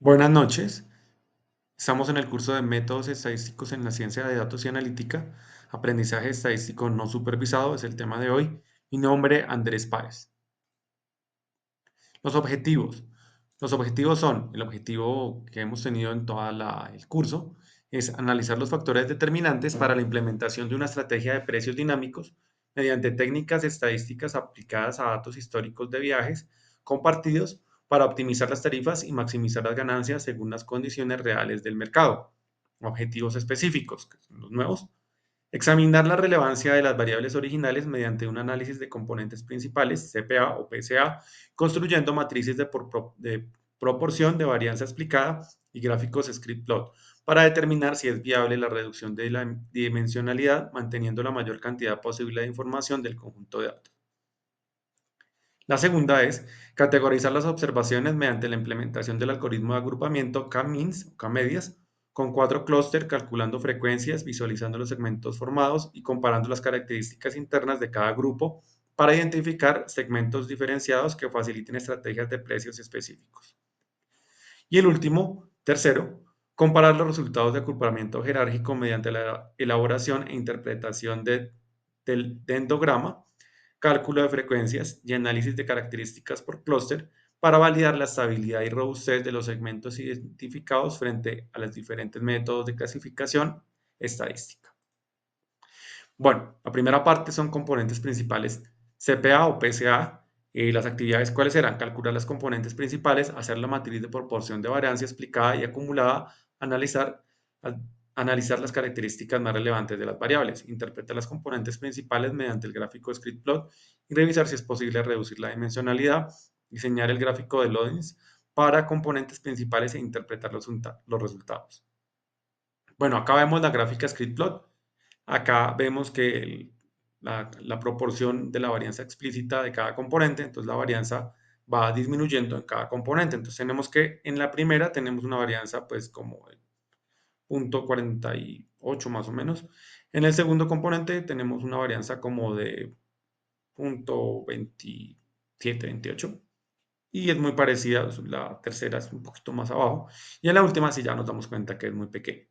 Buenas noches. Estamos en el curso de Métodos Estadísticos en la Ciencia de Datos y Analítica. Aprendizaje estadístico no supervisado es el tema de hoy. Mi nombre, Andrés Páez. Los objetivos. Los objetivos son, el objetivo que hemos tenido en todo el curso, es analizar los factores determinantes para la implementación de una estrategia de precios dinámicos mediante técnicas estadísticas aplicadas a datos históricos de viajes compartidos para optimizar las tarifas y maximizar las ganancias según las condiciones reales del mercado. Objetivos específicos, que son los nuevos. Examinar la relevancia de las variables originales mediante un análisis de componentes principales, CPA o PCA, construyendo matrices de proporción de varianza explicada y gráficos script plot para determinar si es viable la reducción de la dimensionalidad manteniendo la mayor cantidad posible de información del conjunto de datos. La segunda es categorizar las observaciones mediante la implementación del algoritmo de agrupamiento K-means o K-medias con 4 clústeres calculando frecuencias, visualizando los segmentos formados y comparando las características internas de cada grupo para identificar segmentos diferenciados que faciliten estrategias de precios específicos. Y el último, tercero, comparar los resultados de agrupamiento jerárquico mediante la elaboración e interpretación del dendrograma, cálculo de frecuencias y análisis de características por clúster para validar la estabilidad y robustez de los segmentos identificados frente a los diferentes métodos de clasificación estadística. Bueno, la primera parte son componentes principales CPA o PCA. Las actividades, ¿cuáles serán? Calcular las componentes principales, hacer la matriz de proporción de varianza explicada y acumulada, analizar, analizar las características más relevantes de las variables, interpretar las componentes principales mediante el gráfico script plot y revisar si es posible reducir la dimensionalidad, diseñar el gráfico de loadings para componentes principales e interpretar los resultados. Bueno, acá vemos la gráfica script plot. Acá vemos que la proporción de la varianza explícita de cada componente, entonces la varianza va disminuyendo en cada componente. Entonces tenemos que en la primera tenemos una varianza pues como de 0,48 más o menos. En el segundo componente tenemos una varianza como de 0,27, 28. Y es muy parecida, la tercera es un poquito más abajo. Y en la última sí ya nos damos cuenta que es muy pequeña.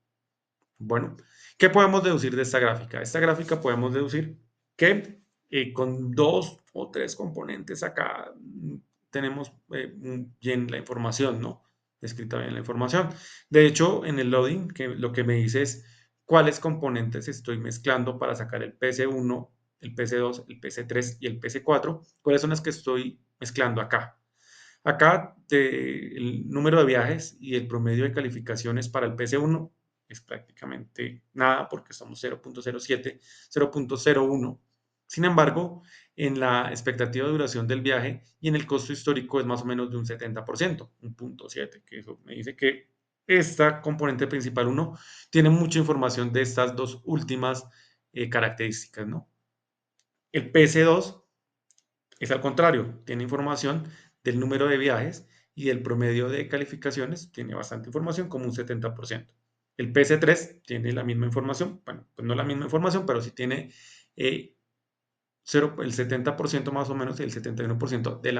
Bueno, ¿qué podemos deducir de esta gráfica? Esta gráfica podemos deducir que con 2 o 3 componentes acá tenemos bien la información, ¿no? Descrita bien la información. De hecho, en el loading, lo que me dice es cuáles componentes estoy mezclando para sacar el PC1, el PC2, el PC3 y el PC4, cuáles son las que estoy mezclando acá. Acá el número de viajes y el promedio de calificaciones para el PC1 es prácticamente nada porque somos 0,07, 0,01. Sin embargo, en la expectativa de duración del viaje y en el costo histórico es más o menos de un 70%, un 0,7, que eso me dice que esta componente principal 1 tiene mucha información de estas dos últimas características, ¿no? El PC2 es al contrario, tiene información del número de viajes y del promedio de calificaciones, tiene bastante información, como un 70%. El PC3 tiene la misma información, bueno, pues no la misma información, pero sí tiene eh, el 70% más o menos, el 71% de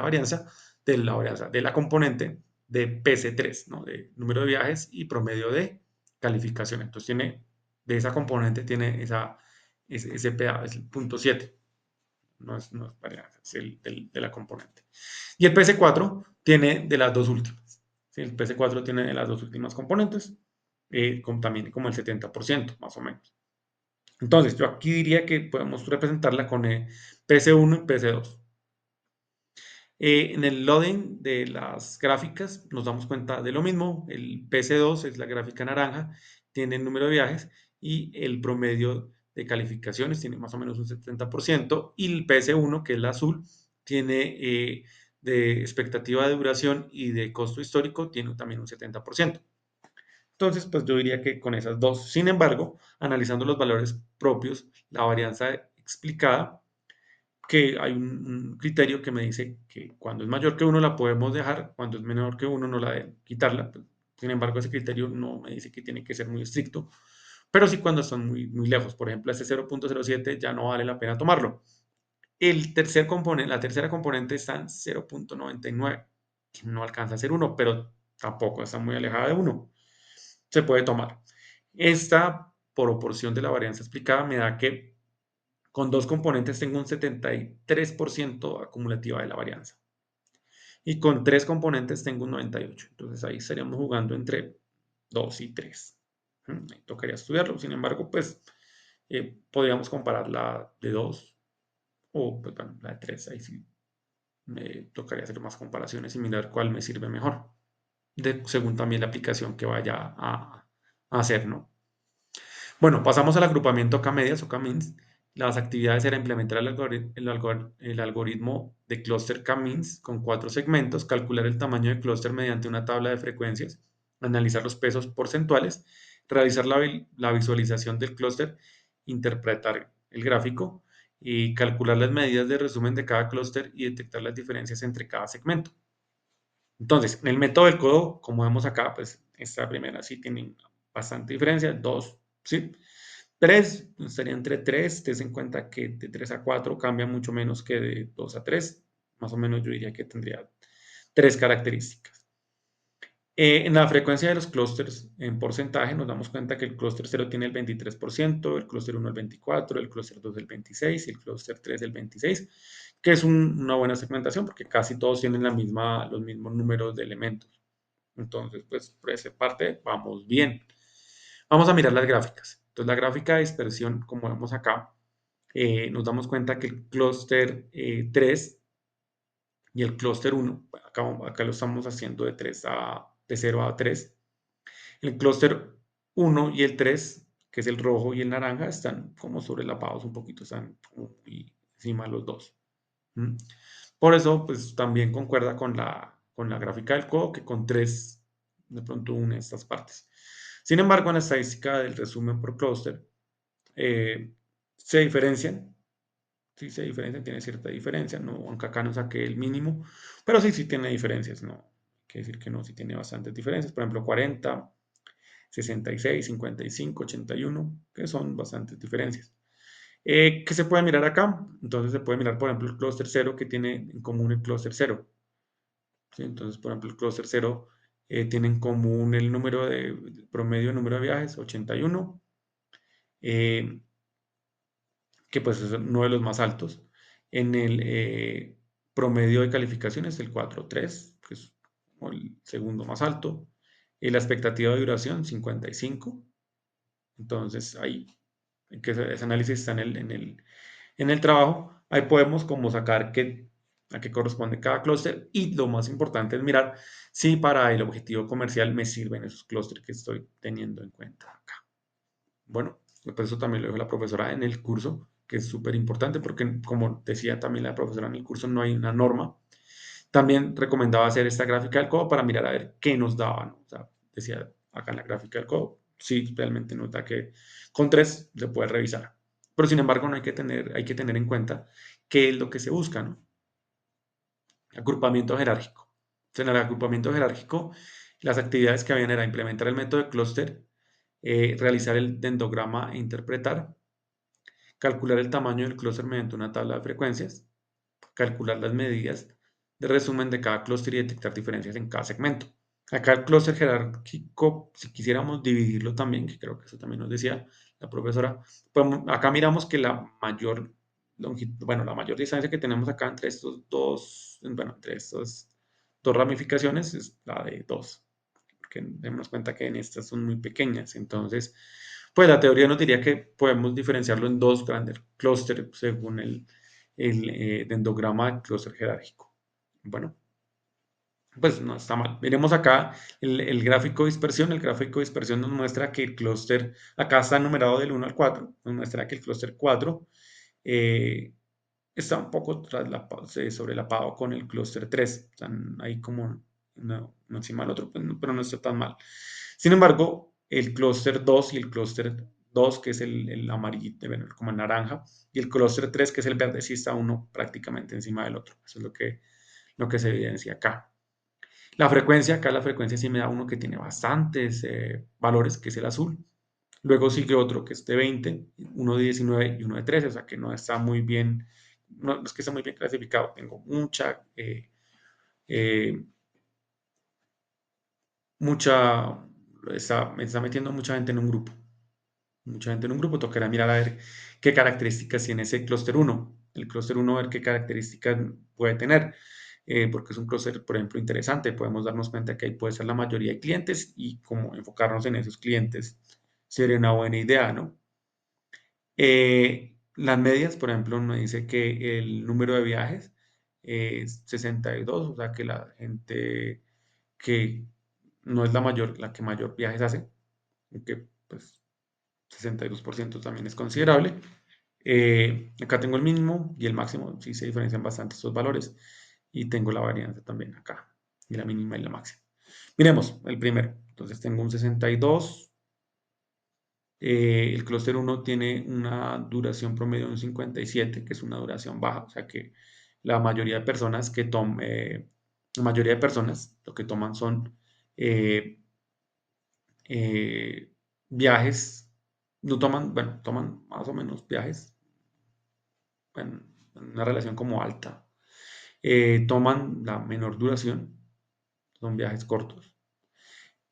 la componente de PC3, ¿no? De número de viajes y promedio de calificación. Entonces tiene, de esa componente tiene ese PA, es el 0,7. No es varianza, es de la componente. Y el PC4 tiene de las dos últimas. ¿Sí? El PC4 tiene de las dos últimas componentes, también como el 70%, más o menos. Entonces, yo aquí diría que podemos representarla con PC1 y PC2. En el loading de las gráficas nos damos cuenta de lo mismo. El PC2 es la gráfica naranja, tiene el número de viajes y el promedio de calificaciones tiene más o menos un 70%. Y el PC1, que es la azul, tiene de expectativa de duración y de costo histórico, tiene también un 70%. Entonces, pues yo diría que con esas dos. Sin embargo, analizando los valores propios, la varianza explicada, que hay un criterio que me dice que cuando es mayor que uno la podemos dejar, cuando es menor que uno no la deben quitarla. Pues, sin embargo, ese criterio no me dice que tiene que ser muy estricto, pero sí cuando están muy, muy lejos. Por ejemplo, este 0,07 ya no vale la pena tomarlo. La tercera componente está en 0,99, que no alcanza a ser 1, pero tampoco está muy alejada de 1. Se puede tomar. Esta proporción de la varianza explicada me da que con dos componentes tengo un 73% acumulativa de la varianza. Y con tres componentes tengo un 98. Entonces ahí estaríamos jugando entre 2 y 3. Ahí tocaría estudiarlo. Sin embargo, pues podríamos comparar la de 2 o pues, bueno, la de 3. Ahí sí me tocaría hacer más comparaciones y mirar cuál me sirve mejor, según también la aplicación que vaya a hacer, ¿no? Bueno, pasamos al agrupamiento K-medias o K-means. Las actividades era implementar el algoritmo de clúster K-means con 4 segmentos, calcular el tamaño de clúster mediante una tabla de frecuencias, analizar los pesos porcentuales, realizar la visualización del clúster, interpretar el gráfico y calcular las medidas de resumen de cada clúster y detectar las diferencias entre cada segmento. Entonces, en el método del codo, como vemos acá, pues esta primera sí tiene bastante diferencia, 2, ¿sí? 3, estaría entre 3, ten en cuenta que de 3 a 4 cambia mucho menos que de 2 a 3, más o menos yo diría que tendría 3 características. En la frecuencia de los clústeres en porcentaje nos damos cuenta que el clúster 0 tiene el 23%, el clúster 1 el 24%, el clúster 2 el 26% y el clúster 3 el 26%, que es una buena segmentación porque casi todos tienen los mismos números de elementos. Entonces, pues por esa parte vamos bien. Vamos a mirar las gráficas. Entonces, la gráfica de dispersión, como vemos acá, nos damos cuenta que el clúster 3 y el clúster 1, acá lo estamos haciendo de 0 a 3. El clúster 1 y el 3, que es el rojo y el naranja, están como sobrelapados un poquito, están como muy encima de los dos. ¿Mm? Por eso, pues también concuerda con la gráfica del codo, que con 3 de pronto une estas partes. Sin embargo, en la estadística del resumen por clúster, se diferencian, sí se diferencian, tiene cierta diferencia, no, aunque acá no saqué el mínimo, pero sí tiene diferencias, no, quiere decir que no, sí tiene bastantes diferencias, por ejemplo 40, 66, 55, 81, que son bastantes diferencias. ¿Qué se puede mirar acá? Entonces se puede mirar, por ejemplo, el clúster 0 que tiene en común el clúster 0. ¿Sí? Entonces, por ejemplo, el clúster 0 tiene en común el promedio número de viajes, 81, eh, que pues es uno de los más altos. En el promedio de calificaciones, el 4.3, que es como el segundo más alto. La expectativa de duración, 55. Entonces, ahí, que ese análisis está en el trabajo, ahí podemos como sacar a qué corresponde cada clúster y lo más importante es mirar si para el objetivo comercial me sirven esos clústeres que estoy teniendo en cuenta acá. Bueno, por eso también lo dijo la profesora en el curso, que es súper importante porque como decía también la profesora en el curso, no hay una norma. También recomendaba hacer esta gráfica del codo para mirar a ver qué nos daban. O sea, decía acá en la gráfica del codo, sí, realmente nota que con 3 se puede revisar. Pero sin embargo, no hay que tener en cuenta qué es lo que se busca, ¿no? Agrupamiento jerárquico. En el agrupamiento jerárquico, las actividades que habían era implementar el método de clúster, realizar el dendrograma e interpretar, calcular el tamaño del clúster mediante una tabla de frecuencias, calcular las medidas de resumen de cada clúster y detectar diferencias en cada segmento. Acá el clúster jerárquico, si quisiéramos dividirlo también, que creo que eso también nos decía la profesora, pues acá miramos que la mayor la mayor distancia que tenemos acá entre estas dos ramificaciones es la de 2, porque démonos cuenta que en estas son muy pequeñas, entonces, pues la teoría nos diría que podemos diferenciarlo en dos grandes clústeres según el dendrograma del clúster jerárquico. Bueno, pues no está mal. Miremos acá el gráfico de dispersión. El gráfico de dispersión nos muestra que el clúster, acá está numerado del 1 al 4, nos muestra que el clúster 4 eh, está un poco sobrelapado con el clúster 3. Están ahí como uno encima del otro, pues pero no está tan mal. Sin embargo, el clúster 2 y el clúster 2, que es el amarillito, bueno, como el naranja, y el clúster 3, que es el verde, sí está uno prácticamente encima del otro. Eso es lo que se evidencia acá. La frecuencia, acá la frecuencia sí me da uno que tiene bastantes valores, que es el azul. Luego sigue otro que es de 20, uno de 19 y uno de 13, o sea que no está muy bien, no es que está muy bien clasificado. Tengo mucha, eh, mucha, está metiendo mucha gente en un grupo. Mucha gente en un grupo, tocará mirar a ver qué características tiene ese clúster uno. El clúster uno, ver qué características puede tener, porque es un clúster, por ejemplo, interesante. Podemos darnos cuenta que ahí puede ser la mayoría de clientes y como enfocarnos en esos clientes sería una buena idea, ¿no? Las medias, por ejemplo, nos dice que el número de viajes es 62, o sea que la gente que no es la mayor, la que mayor viajes hace, aunque pues 62% también es considerable. Acá tengo el mínimo y el máximo, sí se diferencian bastante estos valores. Y tengo la varianza también acá, y la mínima y la máxima. Miremos el primero. Entonces tengo un 62. El clúster uno tiene una duración promedio de un 57, que es una duración baja. O sea que la mayoría de personas la mayoría de personas lo que toman son eh, eh, viajes, no toman, bueno, toman más o menos viajes en una relación como alta. Toman la menor duración, son viajes cortos.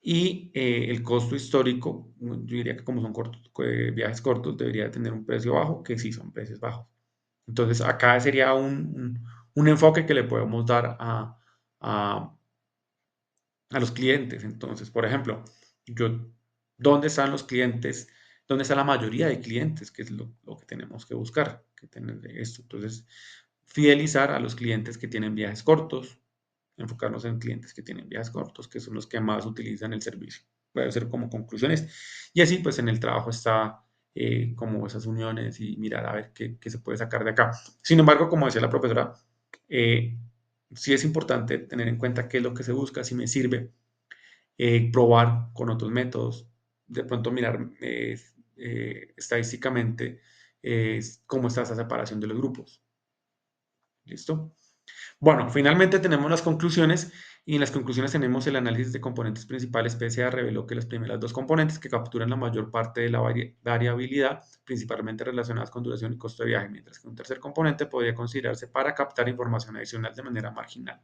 Y el costo histórico, yo diría que como son cortos, viajes cortos, debería tener un precio bajo, que sí son precios bajos. Entonces, acá sería un enfoque que le podemos dar a, a los clientes. Entonces, por ejemplo, yo, ¿dónde están los clientes? ¿Dónde está la mayoría de clientes? Que es lo que tenemos que buscar, que tener esto. Entonces, fidelizar a los clientes que tienen viajes cortos, enfocarnos en clientes que tienen viajes cortos, que son los que más utilizan el servicio. Voy a hacer como conclusiones. Y así, pues en el trabajo está como esas uniones y mirar a ver qué se puede sacar de acá. Sin embargo, como decía la profesora, eh, sí es importante tener en cuenta qué es lo que se busca, si me sirve, probar con otros métodos, de pronto mirar estadísticamente cómo está esa separación de los grupos. ¿Listo? Bueno, finalmente tenemos las conclusiones y en las conclusiones tenemos el análisis de componentes principales. PSA reveló que las primeras dos componentes que capturan la mayor parte de la variabilidad, principalmente relacionadas con duración y costo de viaje, mientras que un tercer componente podría considerarse para captar información adicional de manera marginal.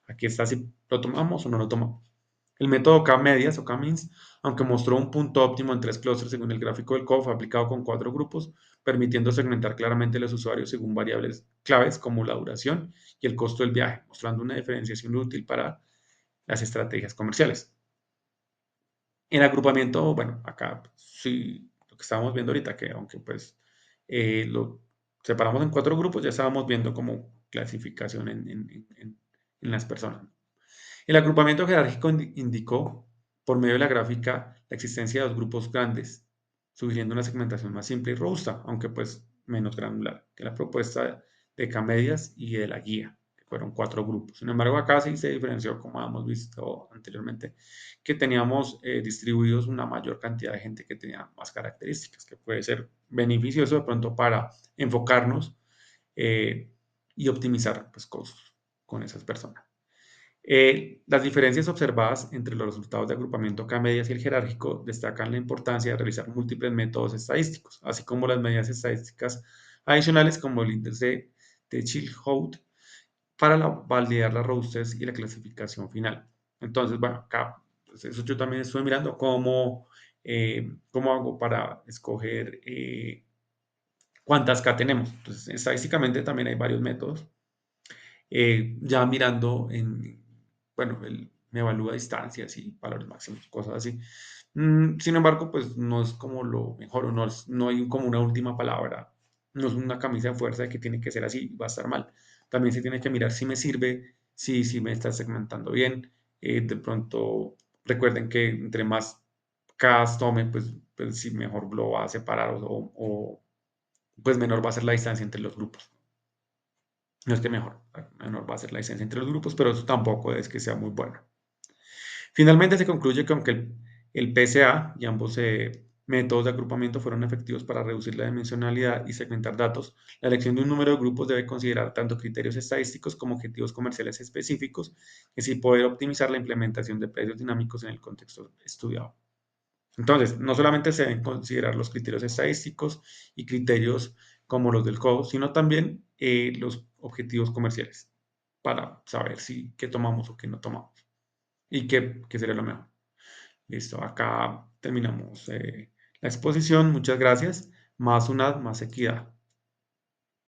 Aquí está si lo tomamos o no lo tomamos. El método K-medias o K-means, aunque mostró un punto óptimo en tres clústeres según el gráfico del COF, fue aplicado con cuatro grupos, permitiendo segmentar claramente a los usuarios según variables claves como la duración y el costo del viaje, mostrando una diferenciación útil para las estrategias comerciales. El agrupamiento, bueno, acá sí, lo que estábamos viendo ahorita, que aunque pues lo separamos en cuatro grupos, ya estábamos viendo como clasificación en las personas. El agrupamiento jerárquico indicó, por medio de la gráfica, la existencia de dos grupos grandes, sugiriendo una segmentación más simple y robusta, aunque pues menos granular que la propuesta de K-medias y de la guía, que fueron cuatro grupos. Sin embargo, acá sí se diferenció, como hemos visto anteriormente, que teníamos distribuidos una mayor cantidad de gente que tenía más características, que puede ser beneficioso de pronto para enfocarnos eh, y optimizar pues, costos con esas personas. Las diferencias observadas entre los resultados de agrupamiento K-medias y el jerárquico destacan la importancia de realizar múltiples métodos estadísticos, así como las medidas estadísticas adicionales como el índice de Chilhout para validar la robustez y la clasificación final. Entonces, bueno, acá, pues eso yo también estuve mirando cómo hago para escoger cuántas K tenemos. Entonces, estadísticamente también hay varios métodos ya mirando bueno, él me evalúa distancias y valores máximos, cosas así. Sin embargo, pues no es como lo mejor, o no hay como una última palabra, no es una camisa de fuerza de que tiene que ser así, va a estar mal. También se tiene que mirar si me sirve, si me está segmentando bien. De pronto, recuerden que entre más Ks tome, pues sí, mejor lo va a separar pues menor va a ser la distancia entre los grupos. No es que menor va a ser la distancia entre los grupos, pero eso tampoco es que sea muy bueno. Finalmente se concluye que aunque el PSA y ambos métodos de agrupamiento fueron efectivos para reducir la dimensionalidad y segmentar datos, la elección de un número de grupos debe considerar tanto criterios estadísticos como objetivos comerciales específicos, y así poder optimizar la implementación de precios dinámicos en el contexto estudiado. Entonces, no solamente se deben considerar los criterios estadísticos y criterios como los del CODO, sino también los objetivos comerciales para saber si qué tomamos o qué no tomamos. y qué sería lo mejor. Listo, acá terminamos la exposición. Muchas gracias. Más una, más equidad.